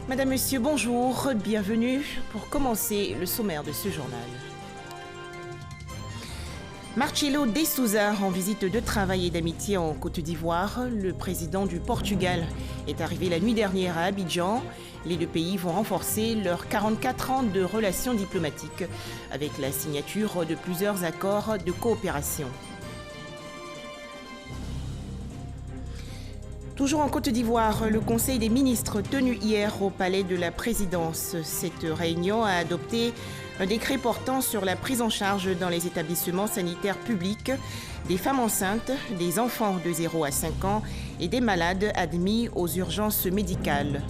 Madame, Monsieur, bonjour, bienvenue pour commencer le sommaire de ce journal. Marcelo de Sousa en visite de travail et d'amitié en Côte d'Ivoire. Le président du Portugal est arrivé la nuit dernière à Abidjan. Les deux pays vont renforcer leurs 44 ans de relations diplomatiques avec la signature de plusieurs accords de coopération. Toujours en Côte d'Ivoire, le Conseil des ministres tenu hier au palais de la présidence. Cette réunion a adopté un décret portant sur la prise en charge dans les établissements sanitaires publics des femmes enceintes, des enfants de 0 à 5 ans et des malades admis aux urgences médicales.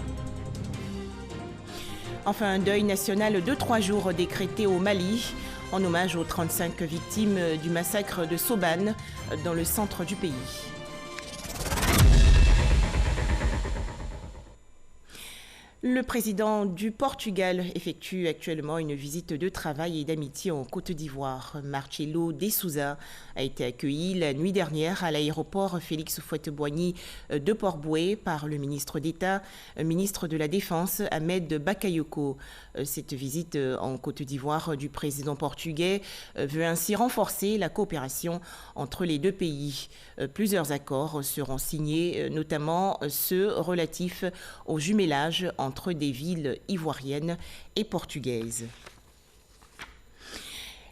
Enfin, un deuil national de 3 jours décrété au Mali en hommage aux 35 victimes du massacre de Sobane dans le centre du pays. Le président du Portugal effectue actuellement une visite de travail et d'amitié en Côte d'Ivoire. Marcelo de Sousa a été accueilli la nuit dernière à l'aéroport Félix Houphouët-Boigny de Port-Bouët par le ministre d'État, ministre de la Défense, Ahmed Bakayoko. Cette visite en Côte d'Ivoire du président portugais veut ainsi renforcer la coopération entre les deux pays. Plusieurs accords seront signés, notamment ceux relatifs au jumelage entre des villes ivoiriennes et portugaises.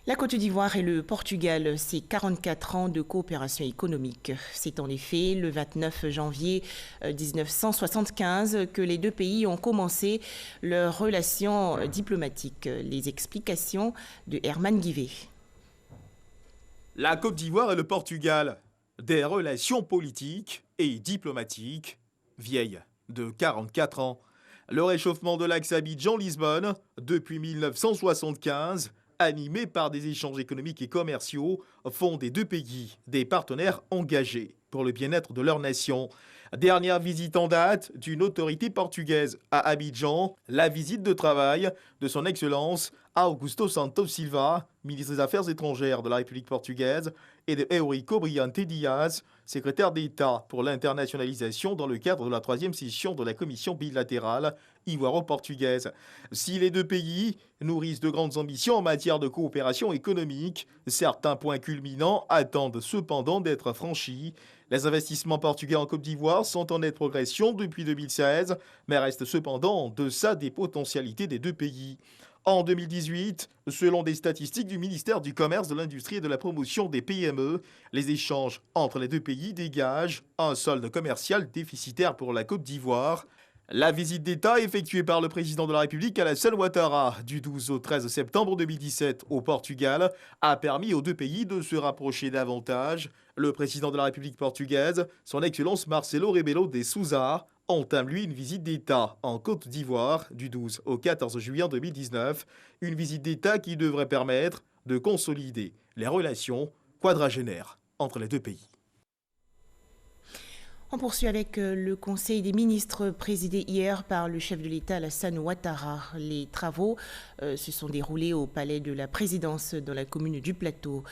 La Côte d'Ivoire et le Portugal, c'est 44 ans de coopération économique. C'est en effet le 29 janvier 1975 que les deux pays ont commencé leurs relations diplomatiques. Les explications de Herman Guivet. La Côte d'Ivoire et le Portugal, des relations politiques et diplomatiques vieilles de 44 ans. Le réchauffement de l'axe Abidjan-Lisbonne, depuis 1975, animé par des échanges économiques et commerciaux, font des deux pays des partenaires engagés pour le bien-être de leur nation. Dernière visite en date d'une autorité portugaise à Abidjan, la visite de travail de son Excellence Augusto Santos Silva, ministre des Affaires étrangères de la République portugaise, et de Eurico Brilhante Dias, secrétaire d'État pour l'internationalisation dans le cadre de la 3e session de la commission bilatérale ivoiro-portugaise. Si les deux pays nourrissent de grandes ambitions en matière de coopération économique, certains points culminants attendent cependant d'être franchis. Les investissements portugais en Côte d'Ivoire sont en nette progression depuis 2016, mais restent cependant en deçà des potentialités des deux pays. En 2018, selon des statistiques du ministère du Commerce, de l'Industrie et de la Promotion des PME, les échanges entre les deux pays dégagent un solde commercial déficitaire pour la Côte d'Ivoire. La visite d'État effectuée par le président de la République Alassane Ouattara du 12 au 13 septembre 2017 au Portugal a permis aux deux pays de se rapprocher davantage. Le président de la République portugaise, son Excellence Marcelo Rebelo de Sousa, entame lui une visite d'État en Côte d'Ivoire du 12 au 14 juillet 2019, une visite d'État qui devrait permettre de consolider les relations quadragénaires entre les deux pays. On poursuit avec le Conseil des ministres présidé hier par le chef de l'État Alassane Ouattara. Les travaux se sont déroulés au palais de la présidence dans la commune du Plateau.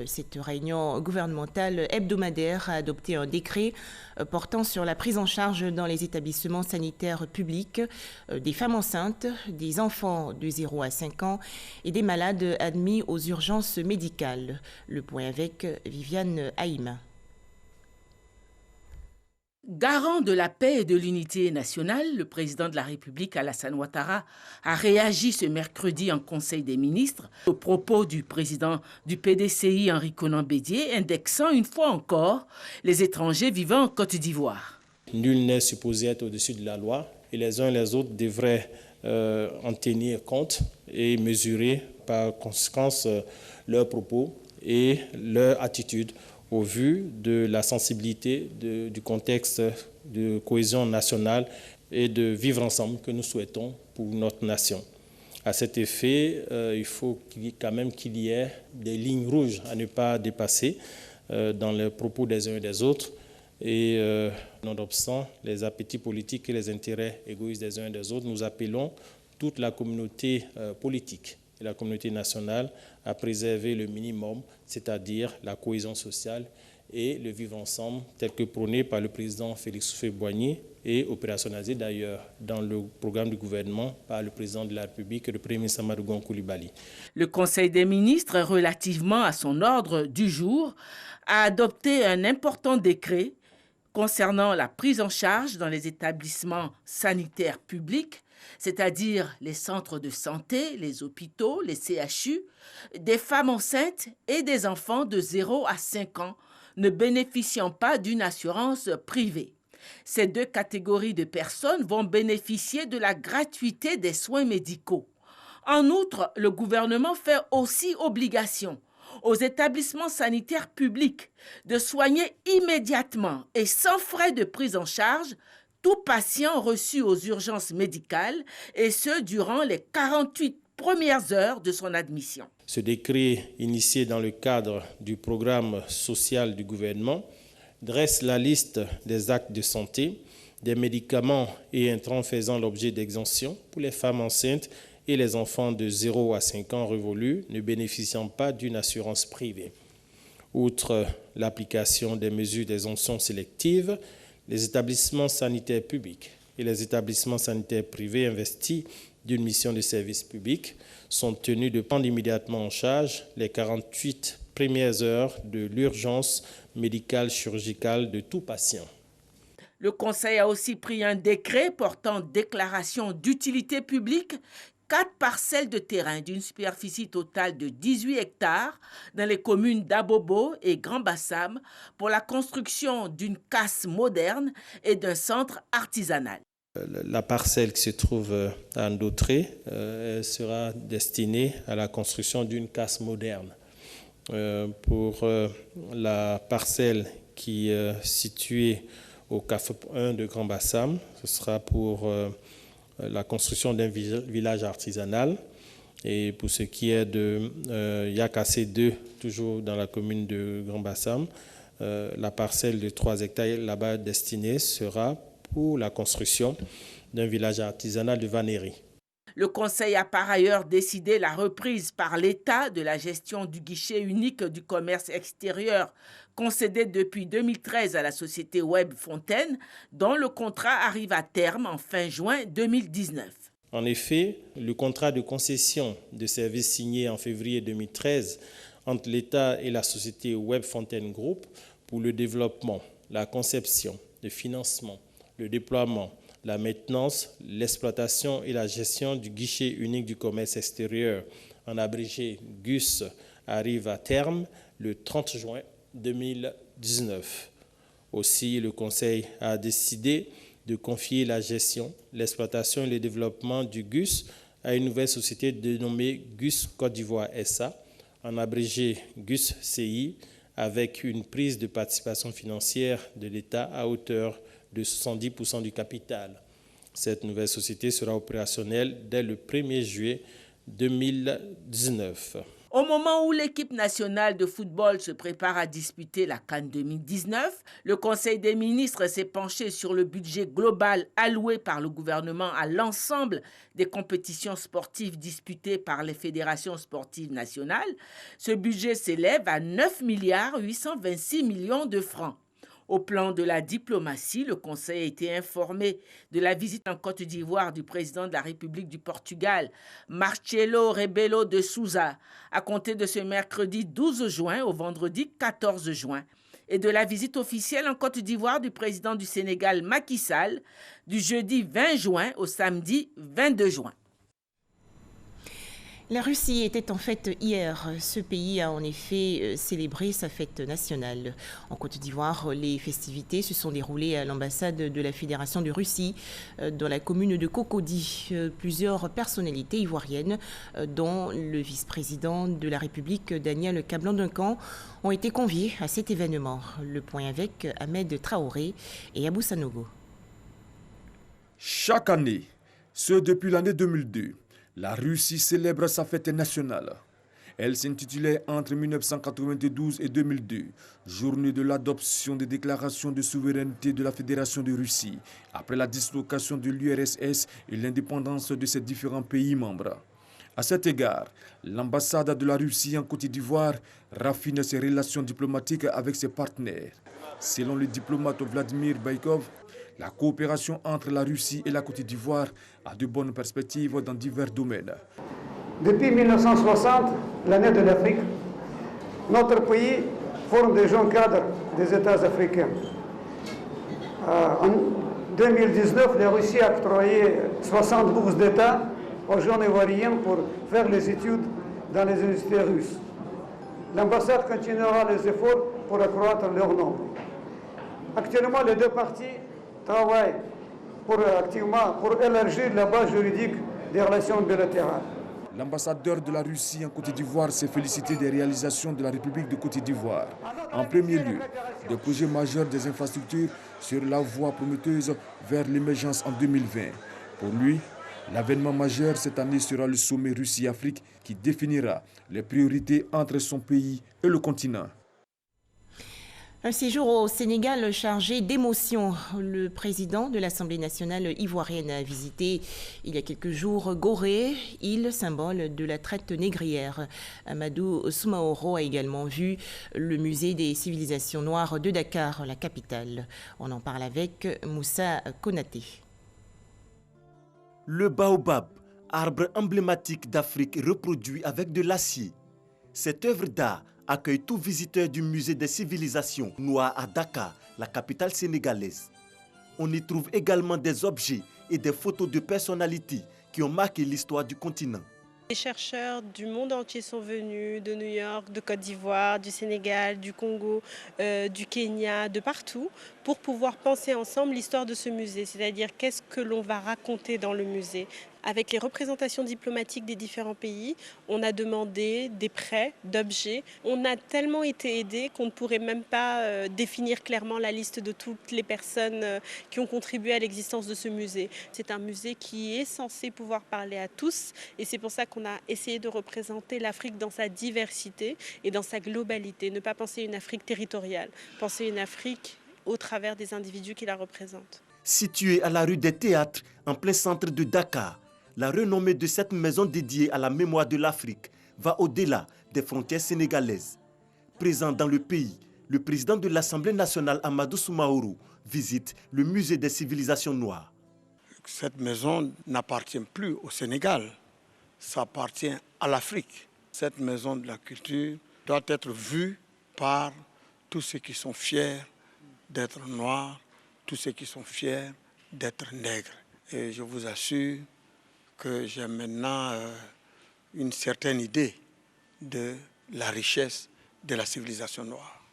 Cette réunion gouvernementale hebdomadaire a adopté un décret portant sur la prise en charge dans les établissements sanitaires publics des femmes enceintes, des enfants de 0 à 5 ans et des malades admis aux urgences médicales. Le point avec Viviane Haïma. Garant de la paix et de l'unité nationale, le président de la République, Alassane Ouattara, a réagi ce mercredi en Conseil des ministres aux propos du président du PDCI, Henri Konan Bédié, indexant une fois encore les étrangers vivant en Côte d'Ivoire. Nul n'est supposé être au-dessus de la loi et les uns et les autres devraient en tenir compte et mesurer par conséquence leurs propos et leur attitude au vu de la sensibilité du contexte de cohésion nationale et de vivre ensemble que nous souhaitons pour notre nation. À cet effet, il faut quand même qu'il y ait des lignes rouges à ne pas dépasser dans les propos des uns et des autres. Et nonobstant les appétits politiques et les intérêts égoïstes des uns et des autres, nous appelons toute la communauté politique et la communauté nationale à préserver le minimum, c'est-à-dire la cohésion sociale et le vivre ensemble tel que prôné par le président Félix Houphouët-Boigny et opérationnalisé d'ailleurs dans le programme du gouvernement par le président de la République et le premier ministre Amadou Gon Coulibaly. Le Conseil des ministres, relativement à son ordre du jour, a adopté un important décret concernant la prise en charge dans les établissements sanitaires publics, c'est-à-dire les centres de santé, les hôpitaux, les CHU, des femmes enceintes et des enfants de 0 à 5 ans ne bénéficiant pas d'une assurance privée. Ces deux catégories de personnes vont bénéficier de la gratuité des soins médicaux. En outre, le gouvernement fait aussi obligation aux établissements sanitaires publics de soigner immédiatement et sans frais de prise en charge tout patient reçu aux urgences médicales, et ce durant les 48 premières heures de son admission. Ce décret, initié dans le cadre du programme social du gouvernement, dresse la liste des actes de santé, des médicaments et intrants faisant l'objet d'exemption pour les femmes enceintes et les enfants de 0 à 5 ans révolus ne bénéficiant pas d'une assurance privée. Outre l'application des mesures d'exemption sélectives, les établissements sanitaires publics et les établissements sanitaires privés investis d'une mission de service public sont tenus de prendre immédiatement en charge les 48 premières heures de l'urgence médicale chirurgicale de tout patient. Le Conseil a aussi pris un décret portant déclaration d'utilité publique 4 parcelles de terrain d'une superficie totale de 18 hectares dans les communes d'Abobo et Grand Bassam pour la construction d'une casse moderne et d'un centre artisanal. La parcelle qui se trouve à Ndautré sera destinée à la construction d'une casse moderne. Pour la parcelle qui est située au CAF 1 de Grand Bassam, ce sera pour la construction d'un village artisanal. Et pour ce qui est de Yakassé 2, toujours dans la commune de Grand Bassam, la parcelle de 3 hectares là-bas destinée sera pour la construction d'un village artisanal de vannerie. Le Conseil a par ailleurs décidé la reprise par l'État de la gestion du guichet unique du commerce extérieur concédé depuis 2013 à la société Web Fontaine, dont le contrat arrive à terme en fin juin 2019. En effet, le contrat de concession de services signé en février 2013 entre l'État et la société Web Fontaine Group pour le développement, la conception, le financement, le déploiement, la maintenance, l'exploitation et la gestion du guichet unique du commerce extérieur, en abrégé GUS, arrive à terme le 30 juin 2019. Aussi, le Conseil a décidé de confier la gestion, l'exploitation et le développement du GUS à une nouvelle société dénommée GUS Côte d'Ivoire SA, en abrégé GUS CI, avec une prise de participation financière de l'État à hauteur de 70% du capital. Cette nouvelle société sera opérationnelle dès le 1er juillet 2019. Au moment où l'équipe nationale de football se prépare à disputer la CAN 2019, le Conseil des ministres s'est penché sur le budget global alloué par le gouvernement à l'ensemble des compétitions sportives disputées par les fédérations sportives nationales. Ce budget s'élève à 9,826 milliards de francs. Au plan de la diplomatie, le Conseil a été informé de la visite en Côte d'Ivoire du président de la République du Portugal, Marcelo Rebelo de Sousa, à compter de ce mercredi 12 juin au vendredi 14 juin, et de la visite officielle en Côte d'Ivoire du président du Sénégal, Macky Sall, du jeudi 20 juin au samedi 22 juin. La Russie était en fête hier. Ce pays a en effet célébré sa fête nationale. En Côte d'Ivoire, les festivités se sont déroulées à l'ambassade de la Fédération de Russie dans la commune de Cocody. Plusieurs personnalités ivoiriennes, dont le vice-président de la République, Daniel Kablan-Duncan, ont été conviés à cet événement. Le point avec Ahmed Traoré et Abou Sanogo. Chaque année, ce depuis l'année 2002, la Russie célèbre sa fête nationale. Elle s'intitulait entre 1992 et 2002, journée de l'adoption des déclarations de souveraineté de la Fédération de Russie, après la dislocation de l'URSS et l'indépendance de ses différents pays membres. À cet égard, l'ambassade de la Russie en Côte d'Ivoire raffine ses relations diplomatiques avec ses partenaires. Selon le diplomate Vladimir Baïkov, la coopération entre la Russie et la Côte d'Ivoire a de bonnes perspectives dans divers domaines. Depuis 1960, l'année de l'Afrique, notre pays forme des jeunes cadres des États africains. En 2019, la Russie a octroyé 60 bourses d'État aux jeunes ivoiriens pour faire les études dans les universités russes. L'ambassade continuera les efforts pour accroître leur nombre. Actuellement, les deux parties travaillent activement pour élargir la base juridique des relations bilatérales. L'ambassadeur de la Russie en Côte d'Ivoire s'est félicité des réalisations de la République de Côte d'Ivoire. En premier lieu, des projets majeurs des infrastructures sur la voie prometteuse vers l'émergence en 2020. Pour lui, l'avènement majeur cette année sera le sommet Russie-Afrique qui définira les priorités entre son pays et le continent. Un séjour au Sénégal chargé d'émotions. Le président de l'Assemblée nationale ivoirienne a visité il y a quelques jours Gorée, île symbole de la traite négrière. Amadou Soumaoro a également vu le musée des civilisations noires de Dakar, la capitale. On en parle avec Moussa Konaté. Le baobab, arbre emblématique d'Afrique reproduit avec de l'acier. Cette œuvre d'art accueille tout visiteur du musée des civilisations noires à Dakar, la capitale sénégalaise. On y trouve également des objets et des photos de personnalités qui ont marqué l'histoire du continent. Les chercheurs du monde entier sont venus, de New York, de Côte d'Ivoire, du Sénégal, du Congo, du Kenya, de partout, pour pouvoir penser ensemble l'histoire de ce musée, c'est-à-dire qu'est-ce que l'on va raconter dans le musée. Avec les représentations diplomatiques des différents pays, on a demandé des prêts d'objets. On a tellement été aidés qu'on ne pourrait même pas définir clairement la liste de toutes les personnes qui ont contribué à l'existence de ce musée. C'est un musée qui est censé pouvoir parler à tous et c'est pour ça qu'on a essayé de représenter l'Afrique dans sa diversité et dans sa globalité. Ne pas penser une Afrique territoriale, penser une Afrique au travers des individus qui la représentent. Située à la rue des Théâtres, en plein centre de Dakar, la renommée de cette maison dédiée à la mémoire de l'Afrique va au-delà des frontières sénégalaises. Présent dans le pays, le président de l'Assemblée nationale, Amadou Soumaoro, visite le musée des civilisations noires. Cette maison n'appartient plus au Sénégal, ça appartient à l'Afrique. Cette maison de la culture doit être vue par tous ceux qui sont fiers d'être noirs, tous ceux qui sont fiers d'être nègres. Et je vous assure que j'ai maintenant une certaine idée de la richesse de la civilisation noire.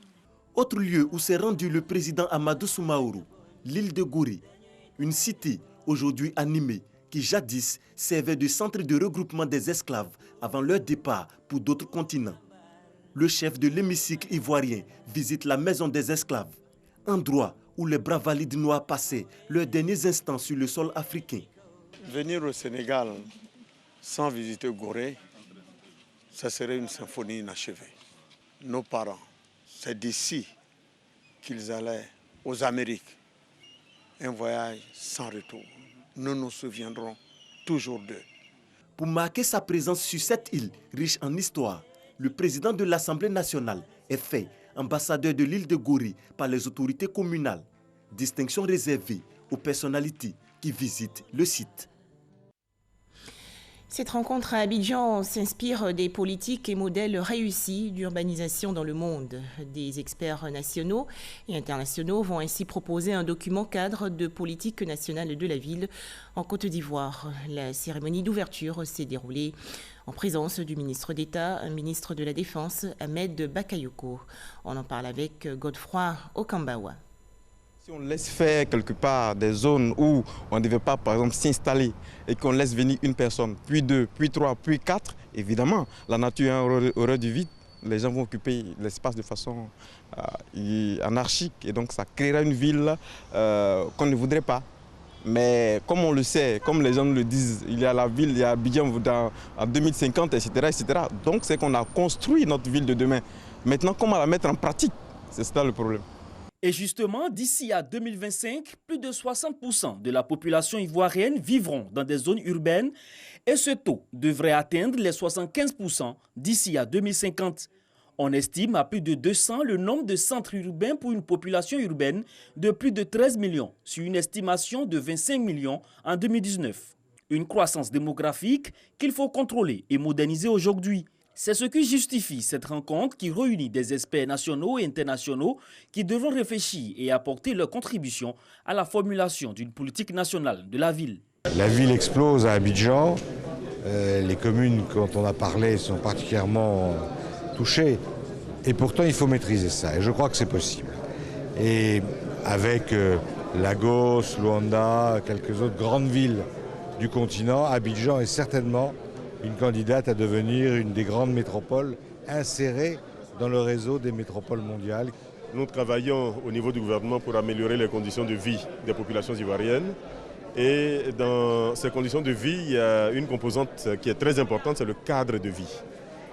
Autre lieu où s'est rendu le président Amadou Soumaoro, l'île de Gorée, une cité aujourd'hui animée qui jadis servait de centre de regroupement des esclaves avant leur départ pour d'autres continents. Le chef de l'hémicycle ivoirien visite la maison des esclaves, endroit où les braves valides noirs passaient leurs derniers instants sur le sol africain. Venir au Sénégal sans visiter Gorée, ça serait une symphonie inachevée. Nos parents, c'est d'ici qu'ils allaient aux Amériques. Un voyage sans retour. Nous nous souviendrons toujours d'eux. Pour marquer sa présence sur cette île riche en histoire, le président de l'Assemblée nationale est fait ambassadeur de l'île de Gorée par les autorités communales. Distinction réservée aux personnalités qui visitent le site. Cette rencontre à Abidjan s'inspire des politiques et modèles réussis d'urbanisation dans le monde. Des experts nationaux et internationaux vont ainsi proposer un document cadre de politique nationale de la ville en Côte d'Ivoire. La cérémonie d'ouverture s'est déroulée en présence du ministre d'État, ministre de la Défense, Ahmed Bakayoko. On en parle avec Godefroy Okambawa. Si on laisse faire quelque part des zones où on ne devait pas, par exemple, s'installer et qu'on laisse venir une personne, puis deux, puis trois, puis quatre, évidemment, la nature a horreur du vide. Les gens vont occuper l'espace de façon anarchique et donc ça créera une ville qu'on ne voudrait pas. Mais comme on le sait, comme les gens le disent, il y a la ville, il y a Abidjan en 2050, etc., etc. Donc c'est qu'on a construit notre ville de demain. Maintenant, comment la mettre en pratique? C'est ça le problème. Et justement, d'ici à 2025, plus de 60% de la population ivoirienne vivront dans des zones urbaines et ce taux devrait atteindre les 75% d'ici à 2050. On estime à plus de 200 le nombre de centres urbains pour une population urbaine de plus de 13 millions, sur une estimation de 25 millions en 2019. Une croissance démographique qu'il faut contrôler et moderniser aujourd'hui. C'est ce qui justifie cette rencontre qui réunit des experts nationaux et internationaux qui devront réfléchir et apporter leur contribution à la formulation d'une politique nationale de la ville. La ville explose à Abidjan. Les communes, quand on a parlé, sont particulièrement touchées. Et pourtant, il faut maîtriser ça. Et je crois que c'est possible. Et avec Lagos, Luanda, quelques autres grandes villes du continent, Abidjan est certainement une candidate à devenir une des grandes métropoles insérées dans le réseau des métropoles mondiales. Nous travaillons au niveau du gouvernement pour améliorer les conditions de vie des populations ivoiriennes. Et dans ces conditions de vie, il y a une composante qui est très importante, c'est le cadre de vie.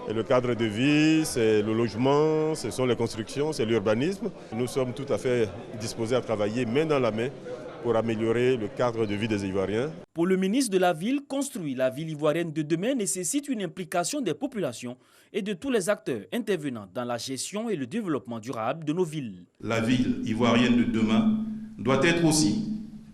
Et le cadre de vie, c'est le logement, ce sont les constructions, c'est l'urbanisme. Nous sommes tout à fait disposés à travailler main dans la main pour améliorer le cadre de vie des Ivoiriens. Pour le ministre de la Ville, construire la ville ivoirienne de demain nécessite une implication des populations et de tous les acteurs intervenant dans la gestion et le développement durable de nos villes. La ville ivoirienne de demain doit être aussi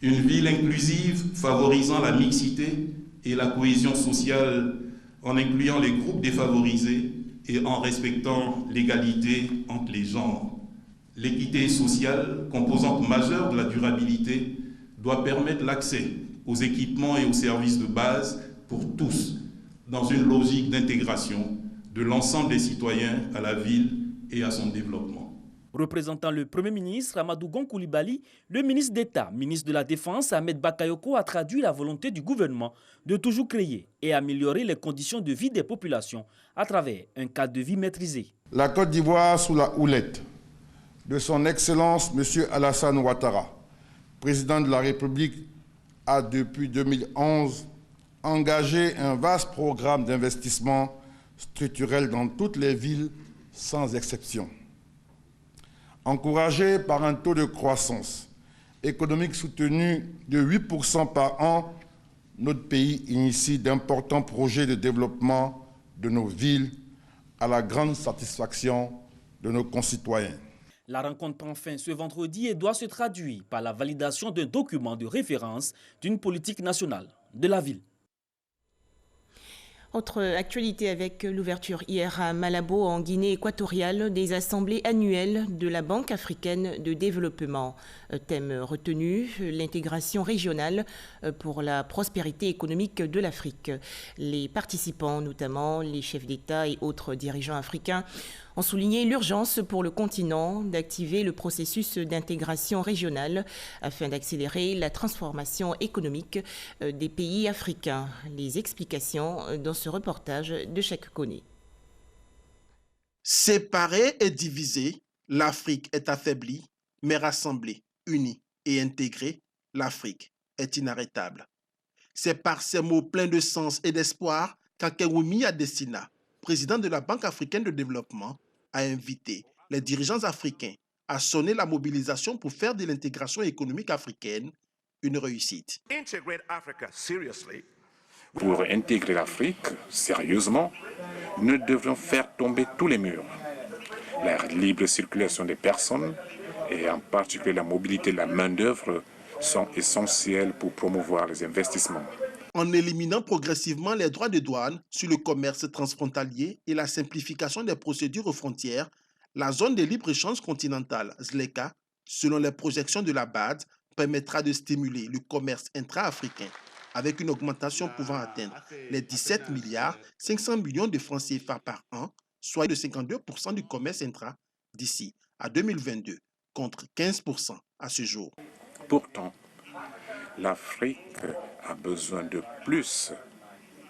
une ville inclusive favorisant la mixité et la cohésion sociale en incluant les groupes défavorisés et en respectant l'égalité entre les genres. L'équité sociale, composante majeure de la durabilité, doit permettre l'accès aux équipements et aux services de base pour tous, dans une logique d'intégration de l'ensemble des citoyens à la ville et à son développement. Représentant le Premier ministre Amadou Gon Coulibaly, le ministre d'État, ministre de la Défense Ahmed Bakayoko a traduit la volonté du gouvernement de toujours créer et améliorer les conditions de vie des populations à travers un cadre de vie maîtrisé. La Côte d'Ivoire sous la houlette de son Excellence M. Alassane Ouattara, président de la République, a depuis 2011 engagé un vaste programme d'investissement structurel dans toutes les villes sans exception. Encouragé par un taux de croissance économique soutenu de 8% par an, notre pays initie d'importants projets de développement de nos villes à la grande satisfaction de nos concitoyens. La rencontre prend fin ce vendredi et doit se traduire par la validation d'un document de référence d'une politique nationale de la ville. Autre actualité avec l'ouverture hier à Malabo en Guinée équatoriale des assemblées annuelles de la Banque africaine de développement. Thème retenu, l'intégration régionale pour la prospérité économique de l'Afrique. Les participants, notamment les chefs d'État et autres dirigeants africains, ont souligné l'urgence pour le continent d'activer le processus d'intégration régionale afin d'accélérer la transformation économique des pays africains. Les explications dans ce reportage de Cheikh Koné. Séparée et divisée, l'Afrique est affaiblie, mais rassemblée, unie et intégrée, l'Afrique est inarrêtable. C'est par ces mots pleins de sens et d'espoir qu'Akewumi Adesina, président de la Banque africaine de développement, a invité les dirigeants africains à sonner la mobilisation pour faire de l'intégration économique africaine une réussite. Pour intégrer l'Afrique sérieusement, nous devons faire tomber tous les murs. La libre circulation des personnes et en particulier la mobilité de la main-d'œuvre sont essentielles pour promouvoir les investissements. En éliminant progressivement les droits de douane sur le commerce transfrontalier et la simplification des procédures aux frontières, la zone de libre-échange continentale ZLECA, selon les projections de la BAD, permettra de stimuler le commerce intra-africain avec une augmentation pouvant atteindre les 17 milliards 500 millions de francs CFA par an, soit de 52% du commerce intra d'ici à 2022, contre 15% à ce jour. Pourtant, l'Afrique a besoin de plus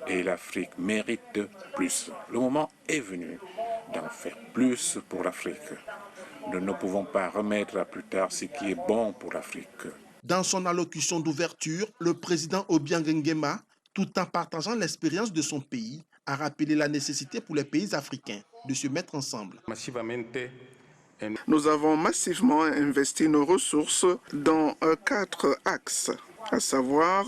et l'Afrique mérite plus. Le moment est venu d'en faire plus pour l'Afrique. Nous ne pouvons pas remettre à plus tard ce qui est bon pour l'Afrique. Dans son allocution d'ouverture, le président Obiang Nguema, tout en partageant l'expérience de son pays, a rappelé la nécessité pour les pays africains de se mettre ensemble. Nous avons massivement investi nos ressources dans 4 axes, à savoir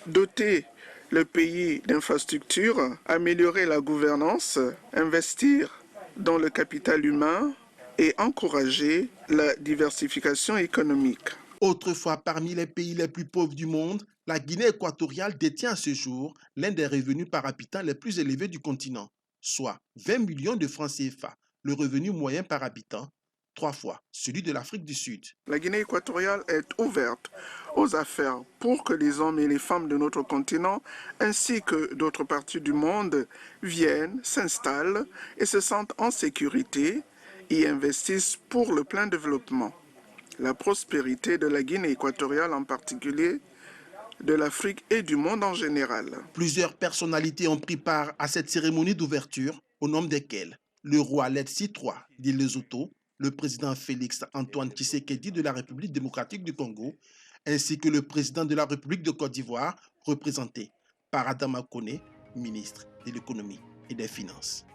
doter le pays d'infrastructures, améliorer la gouvernance, investir dans le capital humain et encourager la diversification économique. Autrefois parmi les pays les plus pauvres du monde, la Guinée équatoriale détient à ce jour l'un des revenus par habitant les plus élevés du continent, soit 20 millions de francs CFA, le revenu moyen par habitant, 3 fois celui de l'Afrique du Sud. La Guinée équatoriale est ouverte aux affaires pour que les hommes et les femmes de notre continent, ainsi que d'autres parties du monde, viennent, s'installent et se sentent en sécurité et investissent pour le plein développement. La prospérité de la Guinée équatoriale en particulier, de l'Afrique et du monde en général. Plusieurs personnalités ont pris part à cette cérémonie d'ouverture, au nombre desquelles le roi Letsi III de Lesotho, le président Félix Antoine Tshisekedi de la République démocratique du Congo, ainsi que le président de la République de Côte d'Ivoire, représenté par Adama Koné, ministre de l'économie et des finances.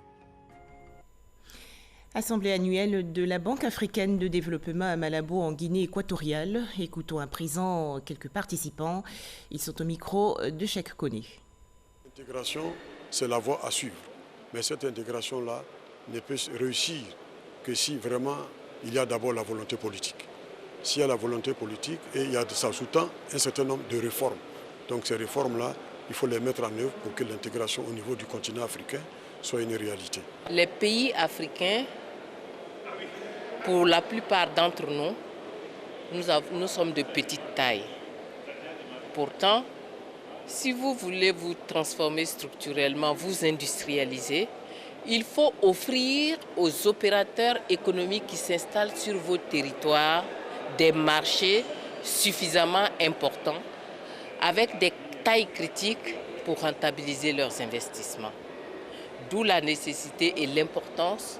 Assemblée annuelle de la Banque africaine de développement à Malabo en Guinée équatoriale. Écoutons à présent quelques participants. Ils sont au micro de Cheikh Koné. L'intégration, c'est la voie à suivre. Mais cette intégration-là ne peut réussir que si vraiment il y a d'abord la volonté politique. S'il y a la volonté politique et il y a de ça sous-tend un certain nombre de réformes. Donc ces réformes-là, il faut les mettre en œuvre pour que l'intégration au niveau du continent africain soit une réalité. Les pays africains, pour la plupart d'entre nous, nous sommes de petite taille. Pourtant, si vous voulez vous transformer structurellement, vous industrialiser, il faut offrir aux opérateurs économiques qui s'installent sur vos territoires des marchés suffisamment importants avec des tailles critiques pour rentabiliser leurs investissements. D'où la nécessité et l'importance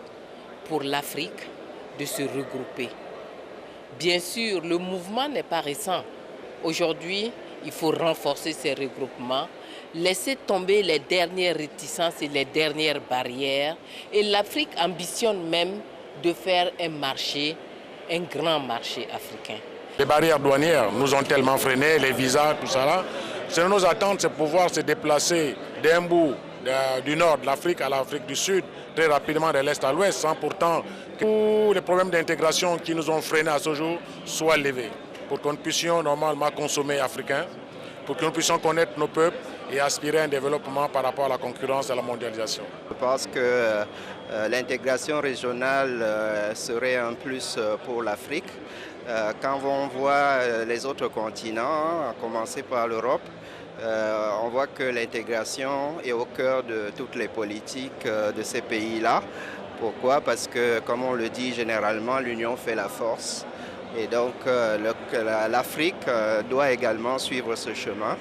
pour l'Afrique de se regrouper. Bien sûr, le mouvement n'est pas récent. Aujourd'hui, il faut renforcer ces regroupements, laisser tomber les dernières réticences et les dernières barrières. Et l'Afrique ambitionne même de faire un marché, un grand marché africain. Les barrières douanières nous ont tellement freinés, les visas, tout ça là. Selon nos attentes, c'est pouvoir se déplacer d'un bout du nord de l'Afrique à l'Afrique du Sud, très rapidement de l'est à l'ouest, sans pourtant que tous les problèmes d'intégration qui nous ont freinés à ce jour soient levés, pour que nous puissions normalement consommer africain, pour que nous puissions connaître nos peuples et aspirer à un développement par rapport à la concurrence et à la mondialisation. Je pense que l'intégration régionale serait un plus pour l'Afrique. Quand on voit les autres continents, à commencer par l'Europe, on voit que l'intégration est au cœur de toutes les politiques de ces pays-là. Pourquoi? Parce que, comme on le dit généralement, l'union fait la force. Et donc, l'Afrique doit également suivre ce chemin.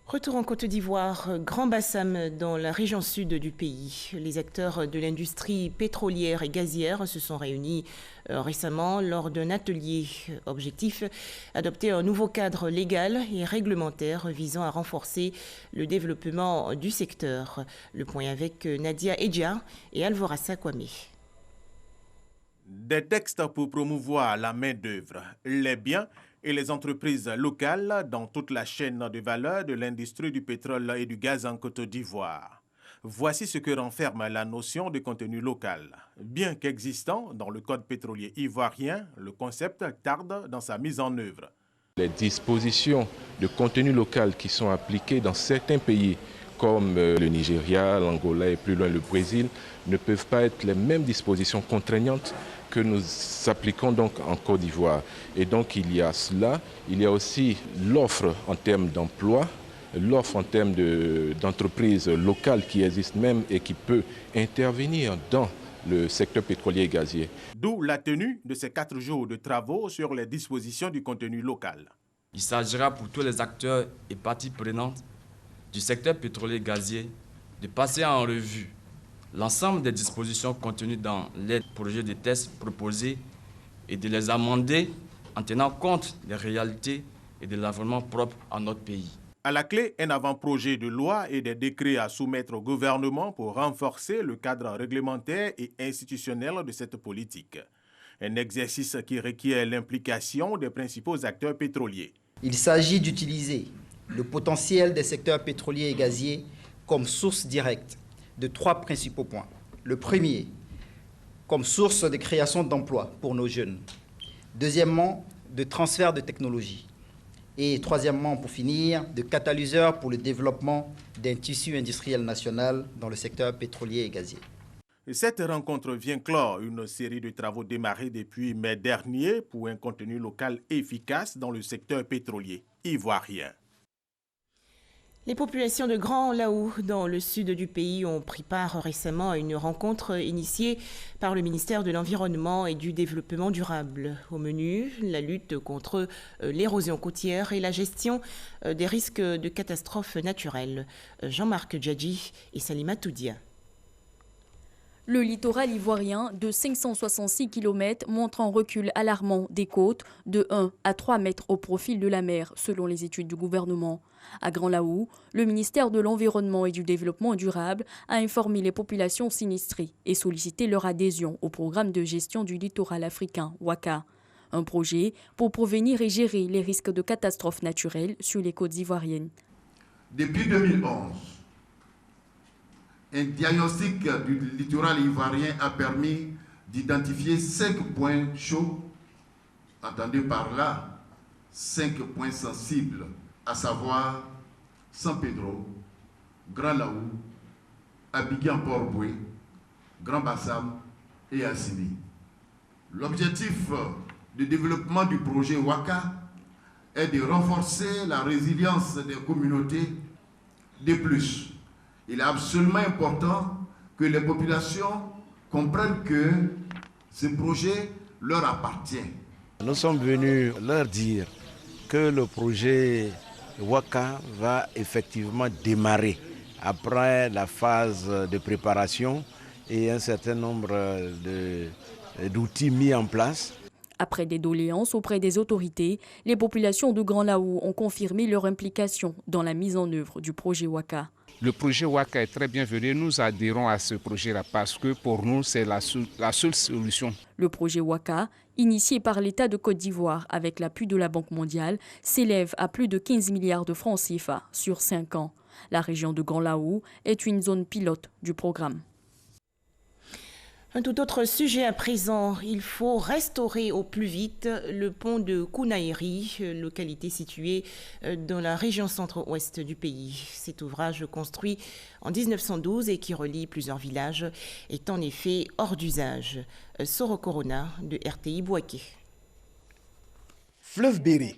Retour en Côte d'Ivoire, Grand Bassam dans la région sud du pays. Les acteurs de l'industrie pétrolière et gazière se sont réunis récemment lors d'un atelier. Objectif, adopter un nouveau cadre légal et réglementaire visant à renforcer le développement du secteur. Le point avec Nadia Edja et Alvorassa Kwame. Des textes pour promouvoir la main-d'œuvre, les biens et les entreprises locales dans toute la chaîne de valeur de l'industrie du pétrole et du gaz en Côte d'Ivoire. Voici ce que renferme la notion de contenu local. Bien qu'existant dans le code pétrolier ivoirien, le concept tarde dans sa mise en œuvre. Les dispositions de contenu local qui sont appliquées dans certains pays comme le Nigeria, l'Angola et plus loin le Brésil, ne peuvent pas être les mêmes dispositions contraignantes que nous appliquons donc en Côte d'Ivoire. Et donc il y a cela, il y a aussi l'offre en termes d'emploi, l'offre en termes d'entreprises locales qui existent même et qui peut intervenir dans le secteur pétrolier et gazier. D'où la tenue de ces 4 jours de travaux sur les dispositions du contenu local. Il s'agira pour tous les acteurs et parties prenantes du secteur pétrolier et gazier de passer en revue l'ensemble des dispositions contenues dans les projets de tests proposés et de les amender en tenant compte des réalités et de l'environnement propre à notre pays. À la clé, un avant-projet de loi et des décrets à soumettre au gouvernement pour renforcer le cadre réglementaire et institutionnel de cette politique. Un exercice qui requiert l'implication des principaux acteurs pétroliers. Il s'agit d'utiliser le potentiel des secteurs pétroliers et gaziers comme source directe de 3 principaux points. Le premier, comme source de création d'emplois pour nos jeunes. Deuxièmement, de transfert de technologie. Et troisièmement, pour finir, de catalyseur pour le développement d'un tissu industriel national dans le secteur pétrolier et gazier. Cette rencontre vient clore une série de travaux démarrés depuis mai dernier pour un contenu local efficace dans le secteur pétrolier ivoirien. Les populations de Grand Laou, dans le sud du pays, ont pris part récemment à une rencontre initiée par le ministère de l'Environnement et du Développement durable. Au menu, la lutte contre l'érosion côtière et la gestion des risques de catastrophes naturelles. Jean-Marc Djadji et Salima Toudia. Le littoral ivoirien de 566 km montre un recul alarmant des côtes de 1 à 3 mètres au profil de la mer, selon les études du gouvernement. À Grand Laou, le ministère de l'Environnement et du Développement durable a informé les populations sinistrées et sollicité leur adhésion au programme de gestion du littoral africain, WACA. Un projet pour prévenir et gérer les risques de catastrophes naturelles sur les côtes ivoiriennes. Depuis 2011, un diagnostic du littoral ivoirien a permis d'identifier 5 points chauds, entendez par là 5 points sensibles, à savoir San Pedro, Grand Laou, Abidjan-Port-Boué, Grand Bassam et Assini. L'objectif de développement du projet WACA est de renforcer la résilience des communautés. De plus, il est absolument important que les populations comprennent que ce projet leur appartient. Nous sommes venus leur dire que le projet WACA va effectivement démarrer après la phase de préparation et un certain nombre d'outils mis en place. Après des doléances auprès des autorités, les populations de Grand Laou ont confirmé leur implication dans la mise en œuvre du projet WACA. Le projet WACA est très bienvenu. Nous adhérons à ce projet-là parce que pour nous, c'est la seule solution. Le projet WACA, initié par l'État de Côte d'Ivoire avec l'appui de la Banque mondiale, s'élève à plus de 15 milliards de francs CFA sur 5 ans. La région de Grand Laou est une zone pilote du programme. Un tout autre sujet à présent, il faut restaurer au plus vite le pont de Kounaïri, localité située dans la région centre-ouest du pays. Cet ouvrage construit en 1912 et qui relie plusieurs villages est en effet hors d'usage. Soro Corona de RTI Bouaké. Fleuve Béré,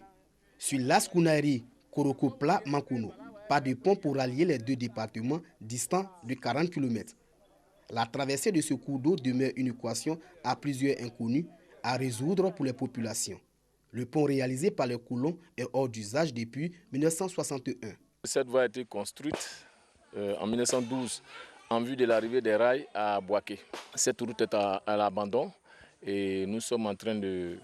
sur l'As Kounaïri, Koroko-Pla, Mankuno. Pas de pont pour allier les deux départements distants de 40 km. La traversée de ce cours d'eau demeure une équation à plusieurs inconnus à résoudre pour les populations. Le pont réalisé par les colons est hors d'usage depuis 1961. Cette voie a été construite en 1912 en vue de l'arrivée des rails à Bouaké. Cette route est à l'abandon et nous sommes en train de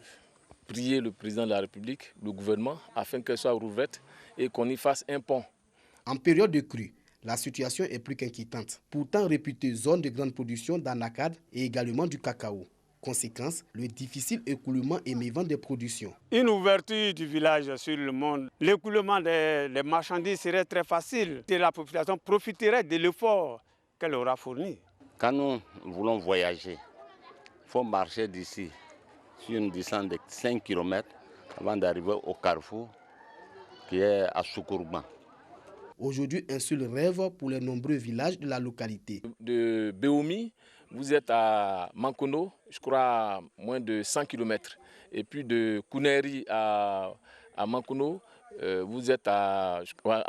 prier le président de la République, le gouvernement, afin qu'elle soit rouverte et qu'on y fasse un pont. En période de crue, la situation est plus qu'inquiétante. Pourtant réputée zone de grande production d'anacarde et également du cacao. Conséquence, le difficile écoulement émergent des productions. Une ouverture du village sur le monde, l'écoulement des marchandises serait très facile. Et la population profiterait de l'effort qu'elle aura fourni. Quand nous voulons voyager, il faut marcher d'ici sur une distance de 5 km avant d'arriver au carrefour qui est à Soukourban. Aujourd'hui, un seul rêve pour les nombreux villages de la localité. De Béoumi, vous êtes à Mankono, je crois à moins de 100 km. Et puis de Kounaïri à Mankono, vous êtes à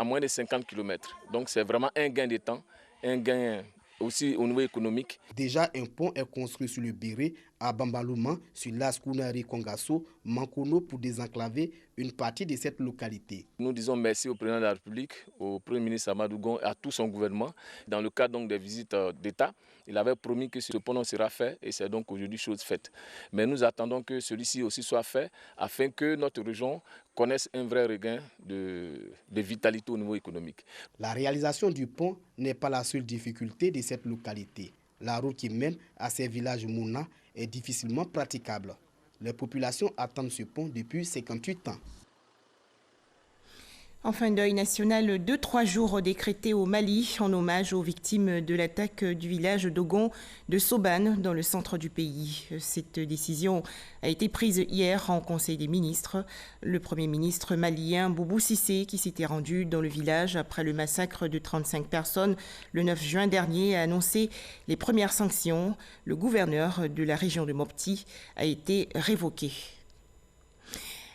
moins de 50 km. Donc c'est vraiment un gain de temps, un gain aussi au niveau économique. Déjà, un pont est construit sur le Béré, à Bambalouman, sur l'As Kounari Kongasso, Mankono, pour désenclaver une partie de cette localité. Nous disons merci au président de la République, au Premier ministre Amadou Gon et à tout son gouvernement. Dans le cadre donc des visites d'État, il avait promis que ce pont sera fait et c'est donc aujourd'hui chose faite. Mais nous attendons que celui-ci aussi soit fait afin que notre région connaisse un vrai regain de vitalité au niveau économique. La réalisation du pont n'est pas la seule difficulté de cette localité. La route qui mène à ces villages Mouna est difficilement praticable. Les populations attendent ce pont depuis 58 ans. Enfin, deuil national de 3 jours décrété au Mali en hommage aux victimes de l'attaque du village d'Ogon de Soban dans le centre du pays. Cette décision a été prise hier en Conseil des ministres. Le Premier ministre malien Boubou Cissé, qui s'était rendu dans le village après le massacre de 35 personnes le 9 juin dernier, a annoncé les premières sanctions. Le gouverneur de la région de Mopti a été révoqué.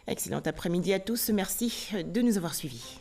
Excellent après-midi à tous. Merci de nous avoir suivis.